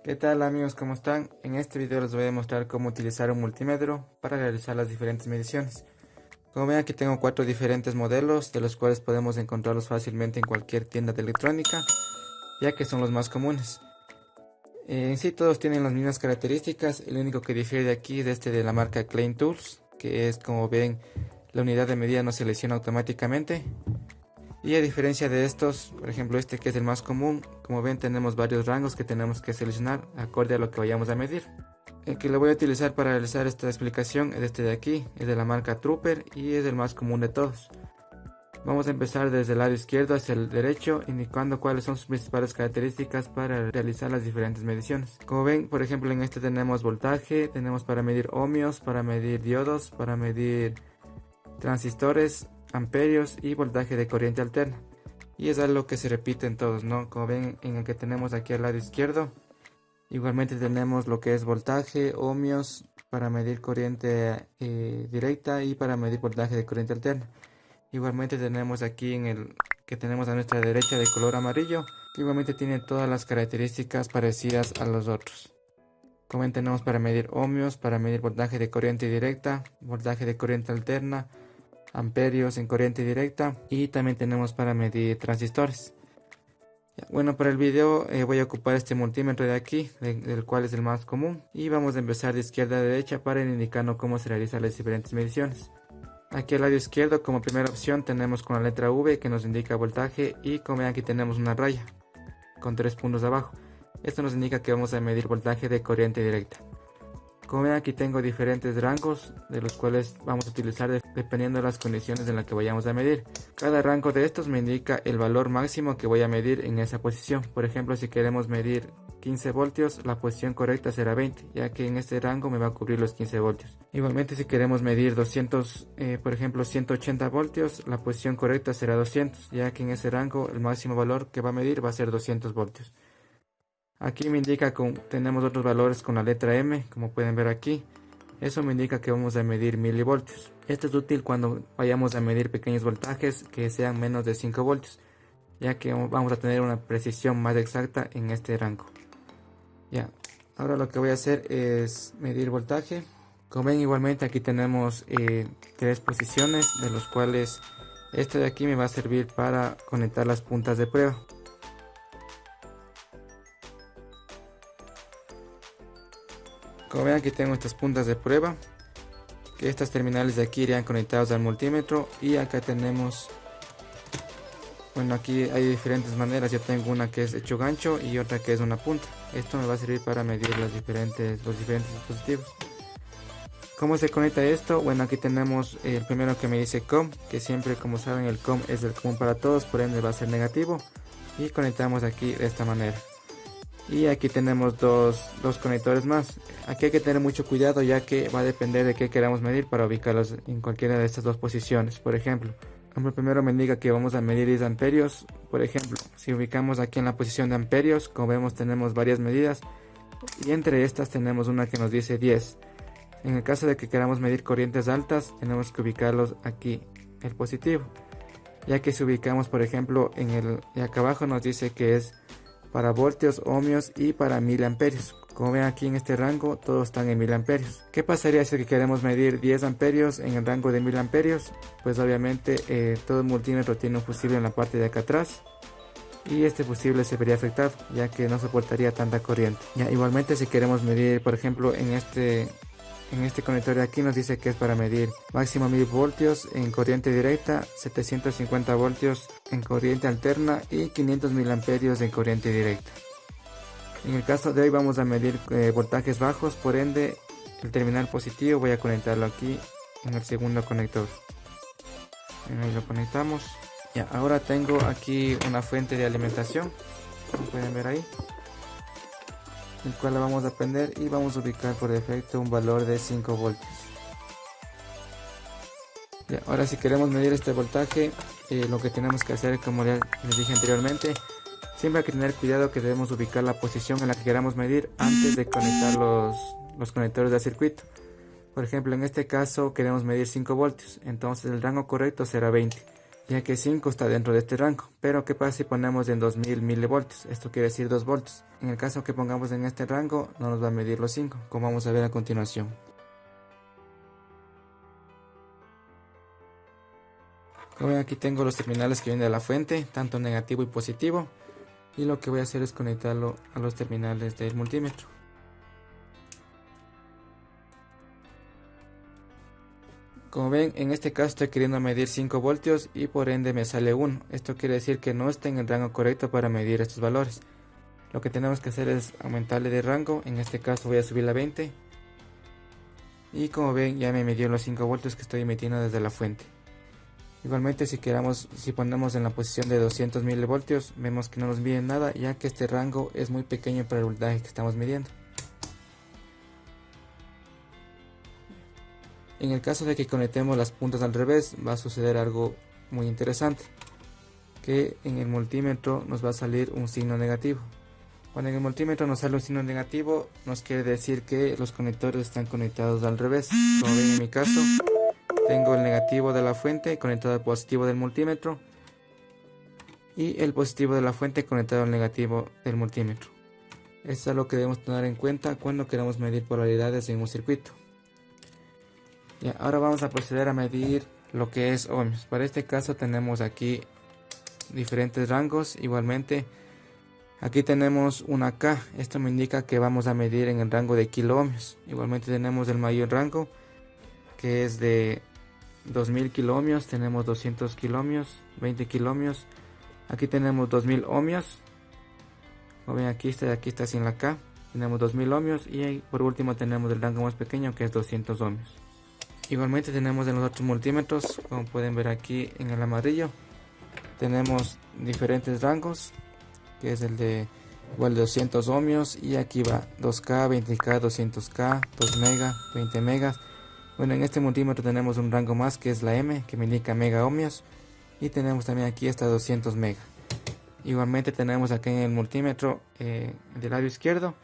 ¿Qué tal amigos? ¿Cómo están? En este video les voy a mostrar cómo utilizar un multímetro para realizar las diferentes mediciones. Como ven, aquí tengo 4 diferentes modelos, de los cuales podemos encontrarlos fácilmente en cualquier tienda de electrónica, ya que son los más comunes. En sí todos tienen las mismas características, el único que difiere de aquí es de la marca Klein Tools, que es, como ven, la unidad de medida no se selecciona automáticamente. Y a diferencia de estos, por ejemplo este que es el más común, como ven tenemos varios rangos que tenemos que seleccionar acorde a lo que vayamos a medir. El que lo voy a utilizar para realizar esta explicación es este de aquí, es de la marca Trooper y es el más común de todos. Vamos a empezar desde el lado izquierdo hacia el derecho, indicando cuáles son sus principales características para realizar las diferentes mediciones. Como ven, por ejemplo en este tenemos voltaje, tenemos para medir ohmios, para medir diodos, para medir transistores, amperios y voltaje de corriente alterna. Y es algo que se repite en todos, ¿no? Como ven en el que tenemos aquí al lado izquierdo, igualmente tenemos lo que es voltaje, ohmios para medir corriente directa y para medir voltaje de corriente alterna. Igualmente tenemos aquí en el que tenemos a nuestra derecha de color amarillo, que igualmente tiene todas las características parecidas a los otros. Como ven tenemos para medir ohmios, para medir voltaje de corriente directa, voltaje de corriente alterna, amperios en corriente directa y también tenemos para medir transistores. Bueno, para el video voy a ocupar este multímetro de aquí, del cual es el más común, y vamos a empezar de izquierda a derecha para ir indicando cómo se realizan las diferentes mediciones. Aquí al lado izquierdo como primera opción tenemos con la letra V que nos indica voltaje, y como ven aquí tenemos una raya con 3 puntos abajo. Esto nos indica que vamos a medir voltaje de corriente directa. Como ven aquí tengo diferentes rangos de los cuales vamos a utilizar dependiendo de las condiciones en las que vayamos a medir. Cada rango de estos me indica el valor máximo que voy a medir en esa posición. Por ejemplo, si queremos medir 15 voltios, la posición correcta será 20, ya que en este rango me va a cubrir los 15 voltios. Igualmente si queremos medir 200, por ejemplo 180 voltios, la posición correcta será 200, ya que en ese rango el máximo valor que va a medir va a ser 200 voltios. Aquí me indica que tenemos otros valores con la letra M, como pueden ver aquí. Eso me indica que vamos a medir milivoltios. Esto es útil cuando vayamos a medir pequeños voltajes que sean menos de 5 voltios, ya que vamos a tener una precisión más exacta en este rango. Ya, ahora lo que voy a hacer es medir voltaje. Como ven, igualmente aquí tenemos 3 posiciones, de los cuales esta de aquí me va a servir para conectar las puntas de prueba. Como ven aquí tengo estas puntas de prueba, que estas terminales de aquí irían conectados al multímetro, y acá tenemos, bueno, aquí hay diferentes maneras. Yo tengo una que es hecho gancho y otra que es una punta. Esto me va a servir para medir los diferentes dispositivos. ¿Cómo se conecta esto? Bueno, aquí tenemos el primero que me dice COM, que siempre, como saben, el COM es el común para todos, por ende va a ser negativo, y conectamos aquí de esta manera. Y aquí tenemos dos conectores más. Aquí hay que tener mucho cuidado, ya que va a depender de qué queramos medir para ubicarlos en cualquiera de estas dos posiciones. Por ejemplo, el primero me indica que vamos a medir 10 amperios. Por ejemplo, si ubicamos aquí en la posición de amperios, como vemos tenemos varias medidas, y entre estas tenemos una que nos dice 10. En el caso de que queramos medir corrientes altas, tenemos que ubicarlos aquí, el positivo, ya que si ubicamos, por ejemplo, en el de acá abajo nos dice que es para voltios, ohmios y para miliamperios. Como ven aquí en este rango, todos están en miliamperios. ¿Qué pasaría si queremos medir 10 amperios en el rango de miliamperios? Pues obviamente todo el multímetro tiene un fusible en la parte de acá atrás, y este fusible se vería afectado, ya que no soportaría tanta corriente. Ya, igualmente si queremos medir, por ejemplo, en este conector de aquí nos dice que es para medir máximo 1000 voltios en corriente directa, 750 voltios en corriente alterna y 500 miliamperios en corriente directa. En el caso de hoy vamos a medir voltajes bajos, por ende el terminal positivo voy a conectarlo aquí en el segundo conector. Ahí lo conectamos. Ya, ahora tengo aquí una fuente de alimentación, como pueden ver ahí, el cual la vamos a prender y vamos a ubicar por defecto un valor de 5 voltios. Ya, ahora si queremos medir este voltaje, lo que tenemos que hacer, como les dije anteriormente, siempre hay que tener cuidado que debemos ubicar la posición en la que queramos medir antes de conectar los conectores del circuito. Por ejemplo, en este caso queremos medir 5 voltios, entonces el rango correcto será 20. ya que 5 está dentro de este rango. Pero ¿qué pasa si ponemos en 2000 milivoltios? Esto quiere decir 2 voltios. En el caso que pongamos en este rango, no nos va a medir los 5, como vamos a ver a continuación. Como ven, aquí tengo los terminales que vienen de la fuente, tanto negativo y positivo. Y lo que voy a hacer es conectarlo a los terminales del multímetro. Como ven, en este caso estoy queriendo medir 5 voltios y por ende me sale 1. Esto quiere decir que no está en el rango correcto para medir estos valores. Lo que tenemos que hacer es aumentarle de rango. En este caso voy a subir a 20. Y como ven, ya me midió los 5 voltios que estoy emitiendo desde la fuente. Igualmente si ponemos en la posición de 200 milivoltios, vemos que no nos mide nada, ya que este rango es muy pequeño para el voltaje que estamos midiendo. En el caso de que conectemos las puntas al revés, va a suceder algo muy interesante, que en el multímetro nos va a salir un signo negativo. Cuando en el multímetro nos sale un signo negativo, nos quiere decir que los conectores están conectados al revés. Como ven, en mi caso tengo el negativo de la fuente conectado al positivo del multímetro y el positivo de la fuente conectado al negativo del multímetro. Esto es lo que debemos tener en cuenta cuando queramos medir polaridades en un circuito. Ya, ahora vamos a proceder a medir lo que es ohmios. Para este caso tenemos aquí diferentes rangos. Igualmente aquí tenemos una K. Esto me indica que vamos a medir en el rango de kiloohmios. Igualmente tenemos el mayor rango, que es de 2000 kiloohmios. Tenemos 200 kiloohmios, 20 kiloohmios. Aquí tenemos 2000 ohmios. Como ven, aquí está sin la K. Tenemos 2000 ohmios. Y por último tenemos el rango más pequeño, que es 200 ohmios. Igualmente tenemos en los otros multímetros, como pueden ver aquí en el amarillo, tenemos diferentes rangos, que es el de igual de 200 ohmios, y aquí va 2K, 20K, 200K, 2 mega, 20 megas. Bueno, en este multímetro tenemos un rango más, que es la M, que me indica mega ohmios, y tenemos también aquí hasta 200 mega. Igualmente tenemos aquí en el multímetro del lado izquierdo,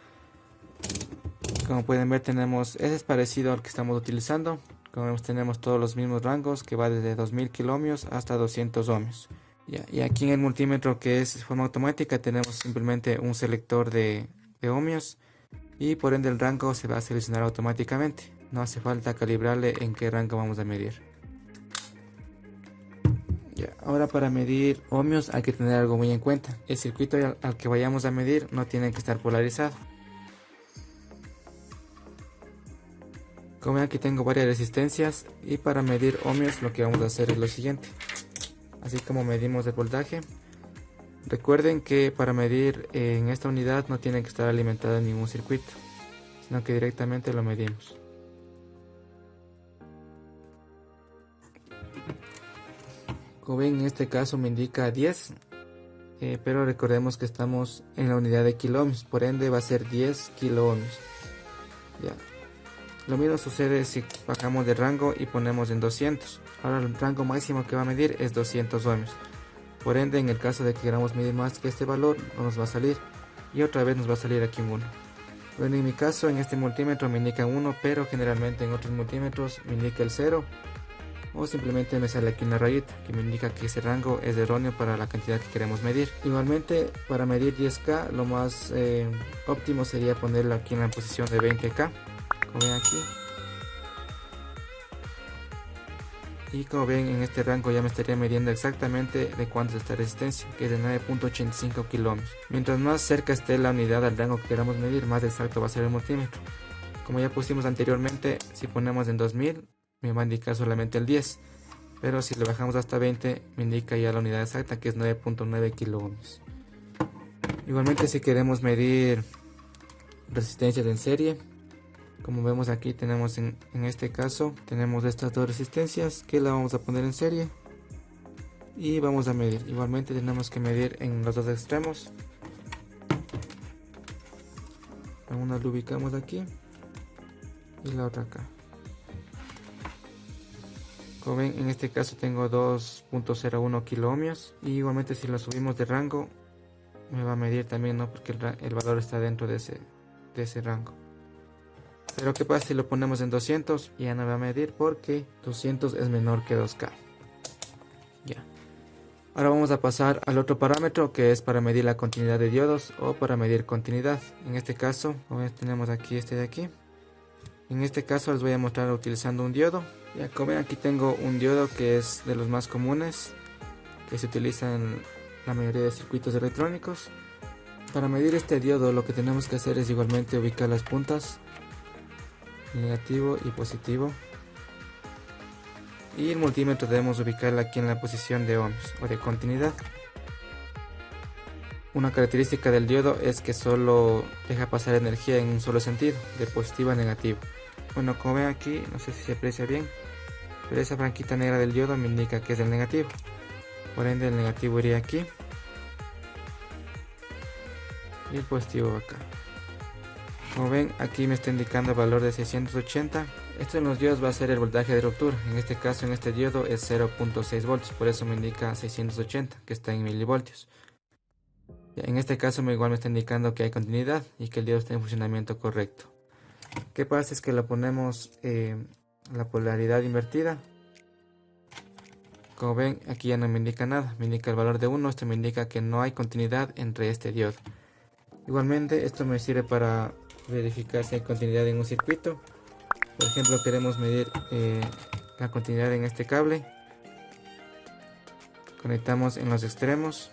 como pueden ver ese es parecido al que estamos utilizando. Como vemos, tenemos todos los mismos rangos, que va desde 2000 kiloohmios hasta 200 ohmios. Y aquí en el multímetro, que es de forma automática, tenemos simplemente un selector de ohmios y por ende el rango se va a seleccionar automáticamente. No hace falta calibrarle en qué rango vamos a medir. Ahora, para medir ohmios hay que tener algo muy en cuenta. El circuito al que vayamos a medir no tiene que estar polarizado. Como ven, aquí tengo varias resistencias y para medir ohmios lo que vamos a hacer es lo siguiente. Así como medimos el voltaje, recuerden que para medir en esta unidad no tiene que estar alimentada en ningún circuito, sino que directamente lo medimos. Como ven, en este caso me indica 10, pero recordemos que estamos en la unidad de kiloohmios, por ende va a ser 10 kiloohmios. Ya. Lo mismo sucede si bajamos de rango y ponemos en 200. Ahora el rango máximo que va a medir es 200 ohmios. Por ende, en el caso de que queramos medir más que este valor, no nos va a salir. Y otra vez nos va a salir aquí un 1. Bueno, en mi caso, en este multímetro me indica 1, pero generalmente en otros multímetros me indica el 0. O simplemente me sale aquí una rayita que me indica que ese rango es erróneo para la cantidad que queremos medir. Igualmente, para medir 10K, lo más óptimo sería ponerlo aquí en la posición de 20K. Como ven aquí, y como ven, en este rango ya me estaría midiendo exactamente de cuánto es esta resistencia, que es de 9.85 kiloohmios. Mientras más cerca esté la unidad al rango que queramos medir, más exacto va a ser el multímetro. Como ya pusimos anteriormente, si ponemos en 2000 me va a indicar solamente el 10, pero si le bajamos hasta 20 me indica ya la unidad exacta, que es 9.9 kiloohmios. Igualmente, si queremos medir resistencias en serie, como vemos aquí, tenemos en este caso tenemos estas dos resistencias que la vamos a poner en serie y vamos a medir. Igualmente tenemos que medir en los dos extremos. Una la ubicamos aquí y la otra acá. Como ven, en este caso tengo 2.01 kiloohmios, y igualmente si lo subimos de rango me va a medir también, ¿no? Porque el valor está dentro de ese rango. Pero ¿qué pasa si lo ponemos en 200? Ya no va a medir porque 200 es menor que 2K. Ya. Ahora vamos a pasar al otro parámetro, que es para medir la continuidad de diodos o para medir continuidad. En este caso, como ven, tenemos aquí este de aquí. En este caso les voy a mostrar utilizando un diodo. Ya, como ven, aquí tengo un diodo que es de los más comunes, que se utiliza en la mayoría de circuitos electrónicos. Para medir este diodo lo que tenemos que hacer es igualmente ubicar las puntas, negativo y positivo. Y el multímetro debemos ubicarlo aquí en la posición de ohms o de continuidad. Una característica del diodo es que solo deja pasar energía en un solo sentido, de positivo a negativo. Bueno, como ven aquí, no sé si se aprecia bien, pero esa franquita negra del diodo me indica que es el negativo. Por ende el negativo iría aquí y el positivo acá. Como ven, aquí me está indicando el valor de 680. Esto en los diodos va a ser el voltaje de ruptura. En este caso, en este diodo es 0.6 voltios, por eso me indica 680, que está en milivoltios. En este caso igual me está indicando que hay continuidad y que el diodo está en funcionamiento correcto. ¿Qué pasa? Es que le ponemos la polaridad invertida. Como ven, aquí ya no me indica nada, me indica el valor de 1, esto me indica que no hay continuidad entre este diodo. Igualmente esto me sirve para verificar si hay continuidad en un circuito. Por ejemplo, queremos medir la continuidad en este cable. Conectamos en los extremos.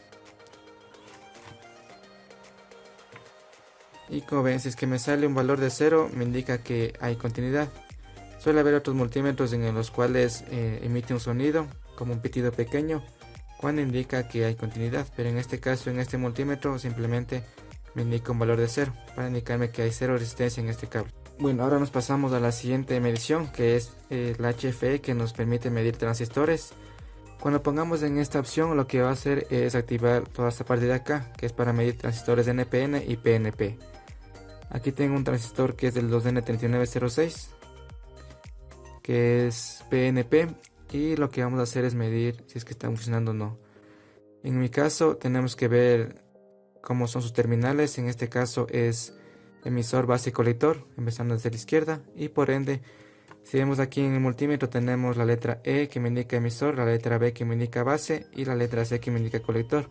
Y como ven, si es que me sale un valor de 0, me indica que hay continuidad. Suele haber otros multímetros en los cuales emite un sonido, como un pitido pequeño, cuando indica que hay continuidad. Pero en este caso, en este multímetro, simplemente me indica un valor de 0, para indicarme que hay 0 resistencia en este cable. Bueno, ahora nos pasamos a la siguiente medición, que es la HFE, que nos permite medir transistores. Cuando pongamos en esta opción, lo que va a hacer es activar toda esta parte de acá, que es para medir transistores de NPN y PNP. Aquí tengo un transistor que es del 2N3906, que es PNP, y lo que vamos a hacer es medir si es que están funcionando o no. En mi caso tenemos que ver cómo son sus terminales. En este caso es emisor, base y colector, empezando desde la izquierda, y por ende, si vemos aquí en el multímetro, tenemos la letra E que me indica emisor, la letra B que me indica base y la letra C que me indica colector.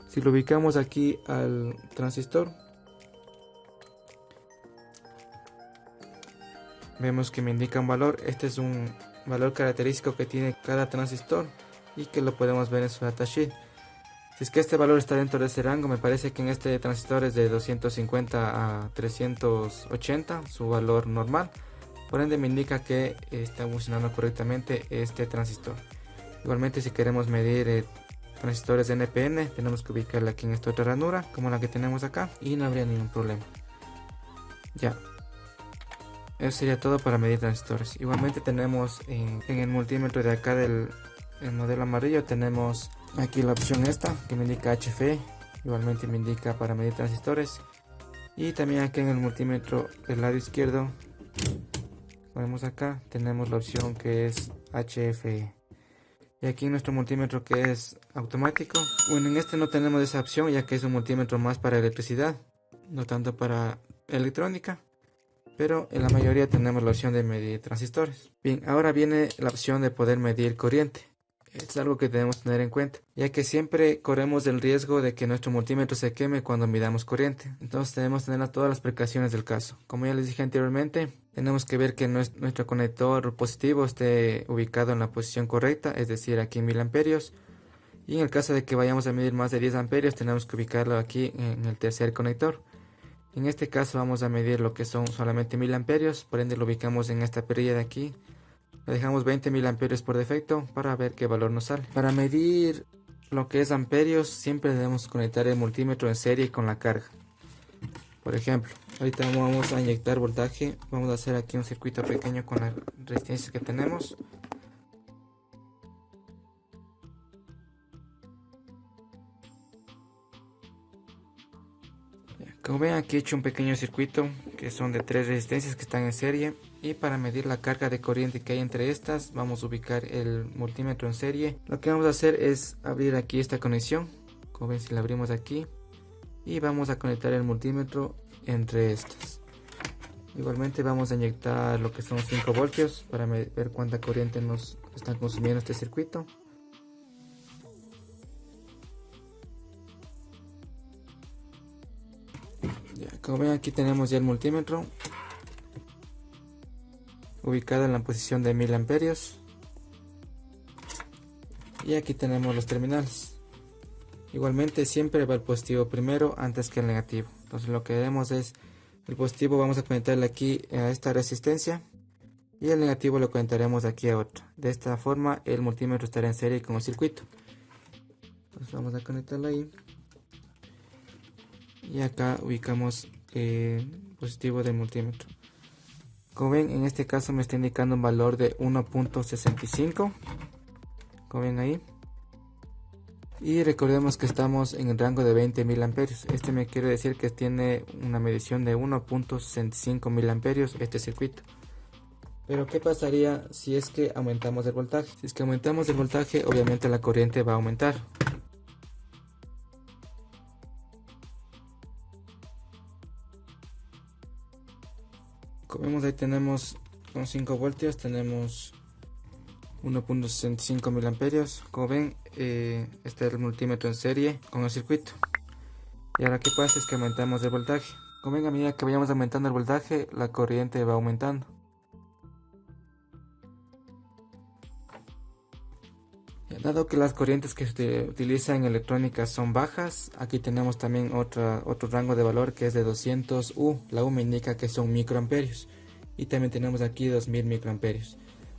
Si lo ubicamos aquí al transistor, vemos que me indica un valor. Este es un valor característico que tiene cada transistor y que lo podemos ver en su datasheet. Si es que este valor está dentro de ese rango, me parece que en este transistor es de 250 a 380, su valor normal. Por ende me indica que está funcionando correctamente este transistor. Igualmente, si queremos medir transistores de NPN, tenemos que ubicarla aquí en esta otra ranura, como la que tenemos acá, y no habría ningún problema. Ya. Eso sería todo para medir transistores. Igualmente tenemos en el multímetro de acá del modelo amarillo, tenemos aquí la opción esta que me indica HFE. Igualmente me indica para medir transistores. Y también aquí en el multímetro del lado izquierdo, ponemos acá, tenemos la opción que es HFE. Y aquí en nuestro multímetro que es automático, bueno, en este no tenemos esa opción, ya que es un multímetro más para electricidad, no tanto para electrónica. Pero en la mayoría tenemos la opción de medir transistores. Bien, ahora viene la opción de poder medir corriente. Es algo que debemos tener en cuenta, ya que siempre corremos el riesgo de que nuestro multímetro se queme cuando midamos corriente. Entonces debemos tener todas las precauciones del caso. Como ya les dije anteriormente, tenemos que ver que nuestro conector positivo esté ubicado en la posición correcta, es decir, aquí en 1000 amperios. Y en el caso de que vayamos a medir más de 10 amperios, tenemos que ubicarlo aquí en el tercer conector. En este caso vamos a medir lo que son solamente 1000 amperios, por ende lo ubicamos en esta perilla de aquí. Le dejamos 20.000 amperios por defecto para ver qué valor nos sale. Para medir lo que es amperios, siempre debemos conectar el multímetro en serie con la carga. Por ejemplo, ahorita vamos a inyectar voltaje, vamos a hacer aquí un circuito pequeño con las resistencias que tenemos. Como ven, aquí he hecho un pequeño circuito que son de 3 resistencias que están en serie, y para medir la carga de corriente que hay entre estas vamos a ubicar el multímetro en serie. Lo que vamos a hacer es abrir aquí esta conexión, como ven, si la abrimos aquí, y vamos a conectar el multímetro entre estas. Igualmente vamos a inyectar lo que son 5 voltios para ver cuánta corriente nos está consumiendo este circuito. Como ven, aquí tenemos ya el multímetro ubicado en la posición de 1000 amperios. Y aquí tenemos los terminales. Igualmente siempre va el positivo primero antes que el negativo. Entonces lo que haremos es, el positivo vamos a conectarle aquí a esta resistencia y el negativo lo conectaremos aquí a otra. De esta forma el multímetro estará en serie con el circuito. Entonces vamos a conectarlo ahí. Y acá ubicamos el positivo del multímetro. Como ven, en este caso me está indicando un valor de 1.65. Como ven ahí. Y recordemos que estamos en el rango de 20.000 amperios. Este me quiere decir que tiene una medición de 1.65 mil amperios este circuito. Pero ¿qué pasaría si es que aumentamos el voltaje? Si es que aumentamos el voltaje, obviamente la corriente va a aumentar. Como vemos, ahí tenemos con 5 voltios, tenemos 1.65 mil amperios. Como ven, este es el multímetro en serie con el circuito. Y ahora qué pasa es que aumentamos el voltaje. Como ven, a medida que vayamos aumentando el voltaje, la corriente va aumentando. Dado que las corrientes que se utilizan en electrónica son bajas, aquí tenemos también otro rango de valor que es de 200 U. La U me indica que son microamperios. Y también tenemos aquí 2000 microamperios.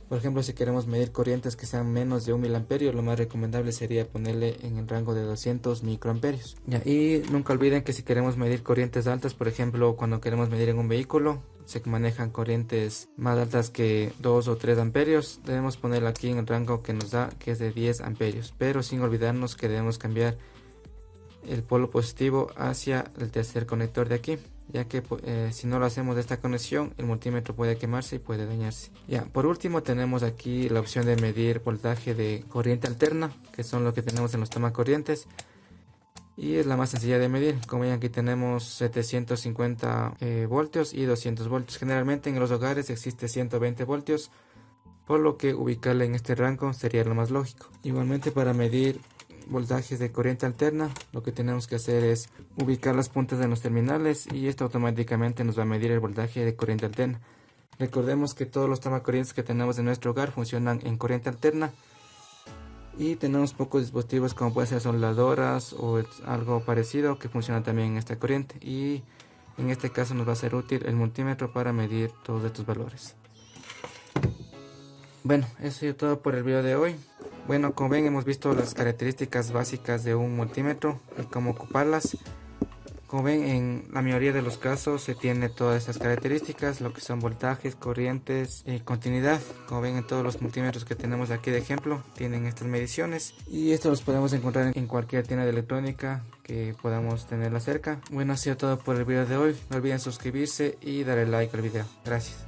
Por ejemplo, si queremos medir corrientes que sean menos de 1000 amperios, lo más recomendable sería ponerle en el rango de 200 microamperios. Y nunca olviden que si queremos medir corrientes altas, por ejemplo, cuando queremos medir en un vehículo, se manejan corrientes más altas que 2 o 3 amperios, debemos ponerla aquí en el rango que nos da, que es de 10 amperios. Pero sin olvidarnos que debemos cambiar el polo positivo hacia el tercer conector de aquí, ya que si no lo hacemos de esta conexión, el multímetro puede quemarse y puede dañarse. Por último tenemos aquí la opción de medir voltaje de corriente alterna, que son lo que tenemos en los tomacorrientes, y es la más sencilla de medir. Como ven, aquí tenemos 750 voltios y 200 voltios. Generalmente en los hogares existe 120 voltios, por lo que ubicarla en este rango sería lo más lógico. Igualmente, para medir voltajes de corriente alterna, lo que tenemos que hacer es ubicar las puntas de los terminales y esto automáticamente nos va a medir el voltaje de corriente alterna. Recordemos que todos los tomacorrientes que tenemos en nuestro hogar funcionan en corriente alterna y tenemos pocos dispositivos como puede ser soldadoras o algo parecido que funcionan también en esta corriente, y en este caso nos va a ser útil el multímetro para medir todos estos valores. Bueno, eso es todo por el video de hoy. Bueno, como ven, hemos visto las características básicas de un multímetro y cómo ocuparlas. Como ven, en la mayoría de los casos se tiene todas estas características, lo que son voltajes, corrientes y continuidad. Como ven, en todos los multímetros que tenemos aquí de ejemplo tienen estas mediciones, y esto los podemos encontrar en cualquier tienda de electrónica que podamos tenerla cerca. Bueno, ha sido todo por el video de hoy. No olviden suscribirse y darle like al video. Gracias.